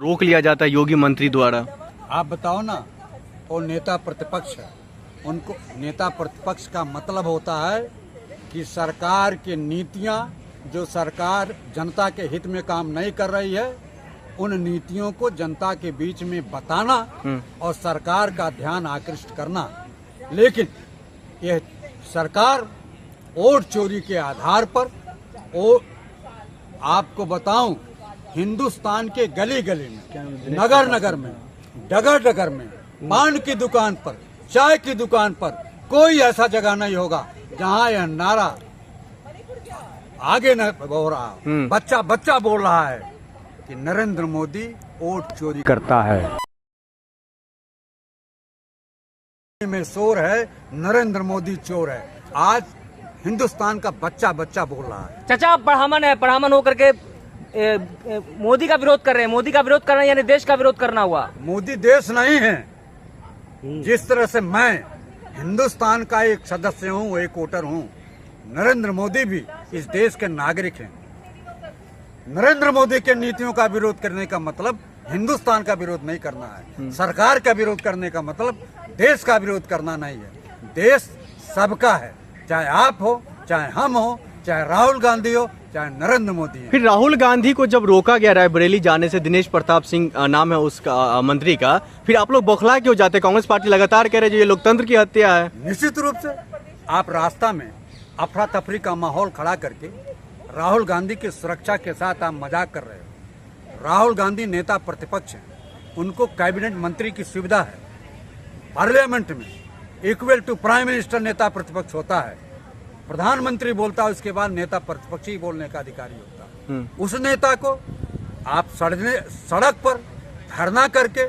रोक लिया जाता है योगी मंत्री द्वारा। आप बताओ ना, वो नेता प्रतिपक्ष है, उनको नेता प्रतिपक्ष का मतलब होता है कि सरकार की नीतियां जो सरकार जनता के हित में काम नहीं कर रही है उन नीतियों को जनता के बीच में बताना और सरकार का ध्यान आकृष्ट करना। लेकिन यह सरकार वोट चोरी के आधार पर, आपको बताऊं, हिंदुस्तान के गली गली में, नगर नगर में, डगर डगर में, पान की दुकान पर, चाय की दुकान पर कोई ऐसा जगह नहीं होगा जहां यह नारा आगे न हो रहा, बच्चा बच्चा बोल रहा है कि नरेंद्र मोदी वोट चोरी करता है, में शोर है, नरेंद्र मोदी चोर है। आज हिंदुस्तान का बच्चा बच्चा बोल रहा है। चाचा, आप ब्राह्मण है, ब्राह्मण होकर के मोदी का विरोध कर रहे हैं। मोदी का विरोध करना यानी देश का विरोध करना हुआ। मोदी देश नहीं है। जिस तरह से मैं हिंदुस्तान का एक सदस्य हूँ, एक वोटर हूँ, नरेंद्र मोदी भी इस देश के नागरिक हैं। नरेंद्र मोदी के नीतियों का विरोध करने का मतलब हिंदुस्तान का विरोध नहीं करना है। सरकार का विरोध करने का मतलब देश का विरोध करना नहीं है। देश सबका है, चाहे आप हो, चाहे हम हो, चाहे राहुल गांधी हो, चाहे नरेंद्र मोदी है। फिर राहुल गांधी को जब रोका गया रायबरेली जाने से, दिनेश प्रताप सिंह नाम है उसका मंत्री का, फिर आप लोग बौखला क्यों जाते? कांग्रेस पार्टी लगातार कह रहे हैं ये लोकतंत्र की हत्या है। निश्चित रूप से आप रास्ता में अफरा तफरी का माहौल खड़ा करके राहुल गांधी की सुरक्षा के साथ आप मजाक कर रहे हो। राहुल गांधी नेता प्रतिपक्ष है, उनको कैबिनेट मंत्री की सुविधा है। पार्लियामेंट में इक्वल टू प्राइम मिनिस्टर नेता प्रतिपक्ष होता है। प्रधानमंत्री बोलता है, उसके बाद नेता प्रतिपक्ष ही बोलने का अधिकारी होता है। उस नेता को आप सड़क पर धरना करके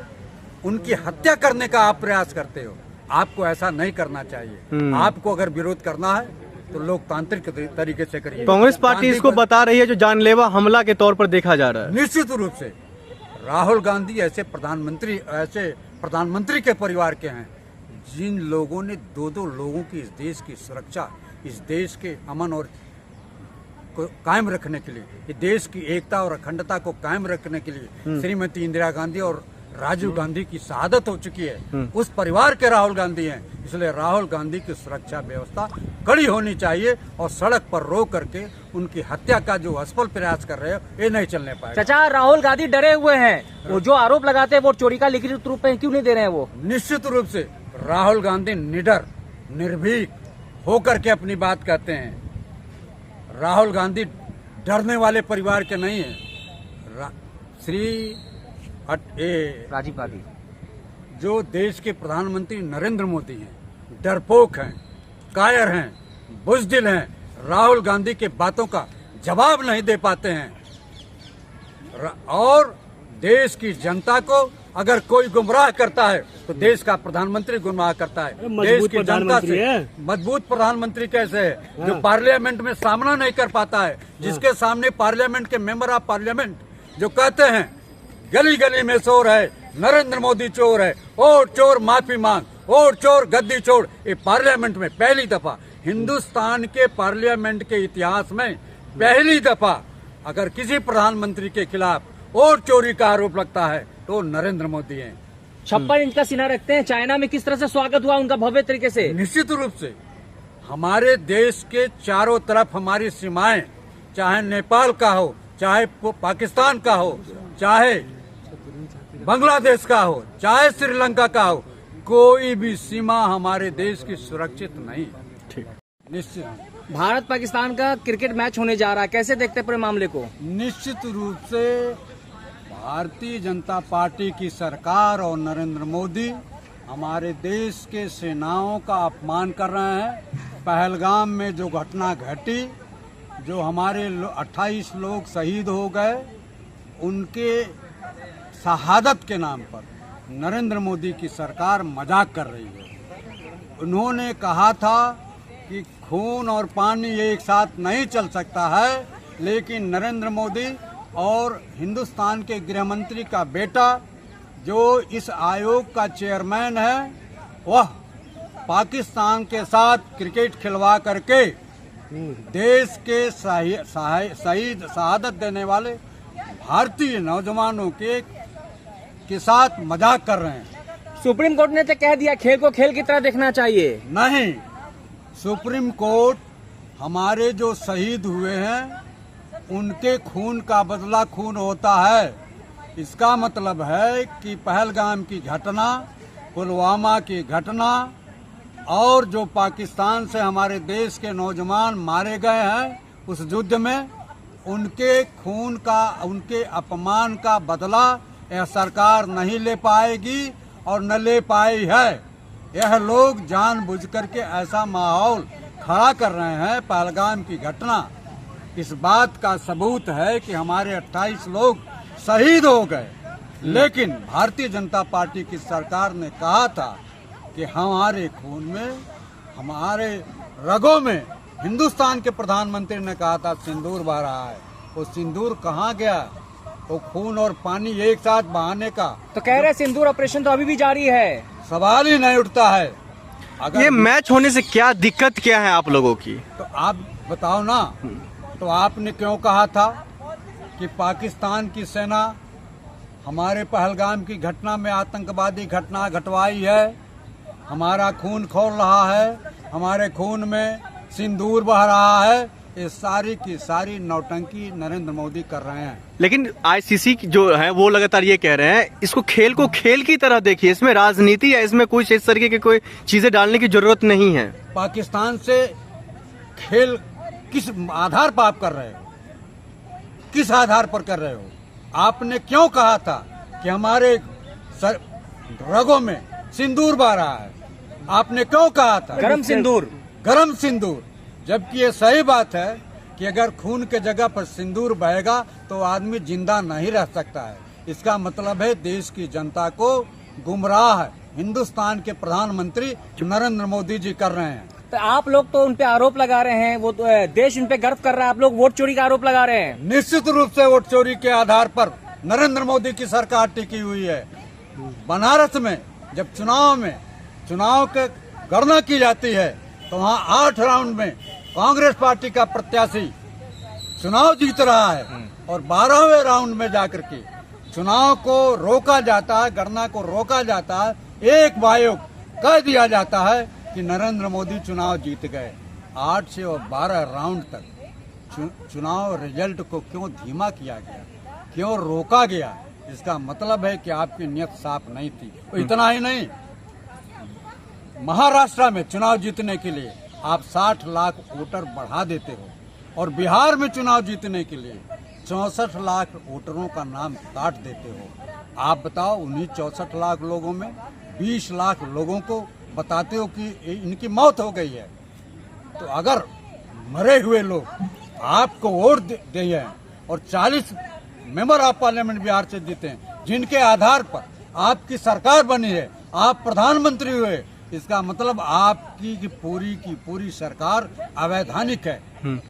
उनकी हत्या करने का आप प्रयास करते हो। आपको ऐसा नहीं करना चाहिए। आपको अगर विरोध करना है तो लोकतांत्रिक तरीके से करिए। कांग्रेस पार्टी इसको बता रही है जो जानलेवा हमला के तौर पर देखा जा रहा है। निश्चित रूप से राहुल गांधी ऐसे प्रधानमंत्री के परिवार के हैं जिन लोगों ने दो लोगों की इस देश की सुरक्षा, इस देश के अमन और को कायम रखने के लिए, इस देश की एकता और अखंडता को कायम रखने के लिए श्रीमती इंदिरा गांधी और राजीव गांधी की शहादत हो चुकी है। उस परिवार के राहुल गांधी हैं, इसलिए राहुल गांधी की सुरक्षा व्यवस्था कड़ी होनी चाहिए और सड़क पर रोक करके उनकी हत्या का जो असफल प्रयास कर रहे हो ये नहीं चलने पाएगा। चाचा, राहुल गांधी डरे हुए हैं। वो जो आरोप लगाते हैं वोट चोरी का, लिखित रूप में क्यों नहीं दे रहे हैं? वो निश्चित रूप से राहुल गांधी निडर निर्भीक होकर के अपनी बात कहते हैं। राहुल गांधी डरने वाले परिवार के नहीं है। राजीव गांधी जो देश के प्रधानमंत्री नरेंद्र मोदी हैं, डरपोक हैं, कायर हैं, बुज़दिल हैं। राहुल गांधी के बातों का जवाब नहीं दे पाते हैं और देश की जनता को अगर कोई गुमराह करता है तो देश का प्रधानमंत्री गुमराह करता है। देश की जनता से मजबूत प्रधानमंत्री कैसे है जो पार्लियामेंट में सामना नहीं कर पाता है, जिसके सामने पार्लियामेंट के मेंबर ऑफ पार्लियामेंट जो कहते हैं गली गली में शोर है, नरेंद्र मोदी चोर है, वोट चोर माफी मांग, वोट चोर गद्दी छोड़। ये पार्लियामेंट में पहली दफा, हिंदुस्तान के पार्लियामेंट के इतिहास में पहली दफा अगर किसी प्रधानमंत्री के खिलाफ वोट चोरी का आरोप लगता है तो नरेंद्र मोदी हैं। 56 इंच का सीना रखते हैं। चाइना में किस तरह से स्वागत हुआ उनका भव्य तरीके से? निश्चित रूप से हमारे देश के चारों तरफ हमारी सीमाएं, चाहे नेपाल का हो, चाहे पाकिस्तान का हो, चाहे बांग्लादेश का हो, चाहे श्रीलंका का हो, कोई भी सीमा हमारे देश की सुरक्षित नहीं। ठीक, निश्चित। भारत पाकिस्तान का क्रिकेट मैच होने जा रहा है, कैसे देखते हैं पूरे मामले को? निश्चित रूप से भारतीय जनता पार्टी की सरकार और नरेंद्र मोदी हमारे देश के सेनाओं का अपमान कर रहे हैं। पहलगाम में जो घटना घटी, जो हमारे 28 लोग शहीद हो गए, उनके शहादत के नाम पर नरेंद्र मोदी की सरकार मजाक कर रही है। उन्होंने कहा था कि खून और पानी एक साथ नहीं चल सकता है, लेकिन नरेंद्र मोदी और हिंदुस्तान के गृह मंत्री का बेटा जो इस आयोग का चेयरमैन है, वह पाकिस्तान के साथ क्रिकेट खिलवा करके देश के शहादत देने वाले भारतीय नौजवानों के के साथ मजाक कर रहे हैं। सुप्रीम कोर्ट ने तो कह दिया खेल को खेल की तरह देखना चाहिए। नहीं, सुप्रीम कोर्ट हमारे जो शहीद हुए हैं उनके खून का बदला खून होता है। इसका मतलब है कि पहलगाम की घटना, पुलवामा की घटना और जो पाकिस्तान से हमारे देश के नौजवान मारे गए हैं उस युद्ध में, उनके खून का, उनके अपमान का बदला यह सरकार नहीं ले पाएगी और न ले पाई है। यह लोग जानबूझ करके ऐसा माहौल खड़ा कर रहे हैं। पहलगाम की घटना इस बात का सबूत है कि हमारे 28 लोग शहीद हो गए, लेकिन भारतीय जनता पार्टी की सरकार ने कहा था कि हमारे खून में, हमारे रगों में, हिंदुस्तान के प्रधानमंत्री ने कहा था सिंदूर बह रहा है। वो सिंदूर कहाँ गया? वो खून और पानी एक साथ बहाने का तो कह रहे सिंदूर ऑपरेशन तो अभी भी जारी है, सवाल ही नहीं उठता है। अगर ये मैच होने से क्या दिक्कत क्या है आप लोगों की? तो आप बताओ ना। तो आपने क्यों कहा था कि पाकिस्तान की सेना हमारे पहलगाम की घटना में आतंकवादी घटना घटवाई है, हमारा खून खोल रहा है, हमारे खून में सिंदूर बह रहा है? ये सारी की सारी नौटंकी नरेंद्र मोदी कर रहे हैं। लेकिन आईसीसी जो है वो लगातार ये कह रहे हैं इसको खेल को खेल की तरह देखिए, इसमें राजनीति है, इसमें कुछ इस तरीके की कोई चीजें डालने की जरूरत नहीं है। पाकिस्तान से खेल किस आधार पर आप कर रहे हो? किस आधार पर कर रहे हो? आपने क्यों कहा था कि हमारे रगों में सिंदूर बह रहा है? आपने क्यों कहा था गरम सिंदूर? गरम सिंदूर, जबकि ये सही बात है कि अगर खून के जगह पर सिंदूर बहेगा तो आदमी जिंदा नहीं रह सकता है। इसका मतलब है देश की जनता को गुमराह हिंदुस्तान के प्रधानमंत्री नरेंद्र मोदी जी कर रहे हैं। तो आप लोग तो उन पे आरोप लगा रहे हैं, वो तो देश उन पे गर्व कर रहा है, आप लोग वोट चोरी का आरोप लगा रहे हैं। निश्चित रूप से वोट चोरी के आधार पर नरेंद्र मोदी की सरकार टिकी हुई है। बनारस में जब चुनाव की गणना की जाती है तो वहाँ 8 राउंड में कांग्रेस पार्टी का प्रत्याशी चुनाव जीत रहा है और 12वें राउंड में जाकर के चुनाव को रोका जाता है, गणना को रोका जाता है। एक बायोग कह दिया जाता है कि नरेंद्र मोदी चुनाव जीत गए। 8 से 12 राउंड तक चुनाव रिजल्ट को क्यों धीमा किया गया, क्यों रोका गया? इसका मतलब है कि आपकी नियत साफ नहीं थी। इतना ही नहीं, महाराष्ट्र में चुनाव जीतने के लिए आप 60 लाख वोटर बढ़ा देते हो और बिहार में चुनाव जीतने के लिए 64 लाख वोटरों का नाम काट देते हो। आप बताओ, उन्हीं 64 लाख लोगों में 20 लाख लोगों को बताते हो कि इनकी मौत हो गई है। तो अगर मरे हुए लोग आपको वोट दिए हैं और 40 मेंबर ऑफ पार्लियामेंट बिहार से जीते हैं, जिनके आधार पर आपकी सरकार बनी है, आप प्रधानमंत्री हुए, इसका मतलब आपकी पूरी की पूरी सरकार अवैधानिक है।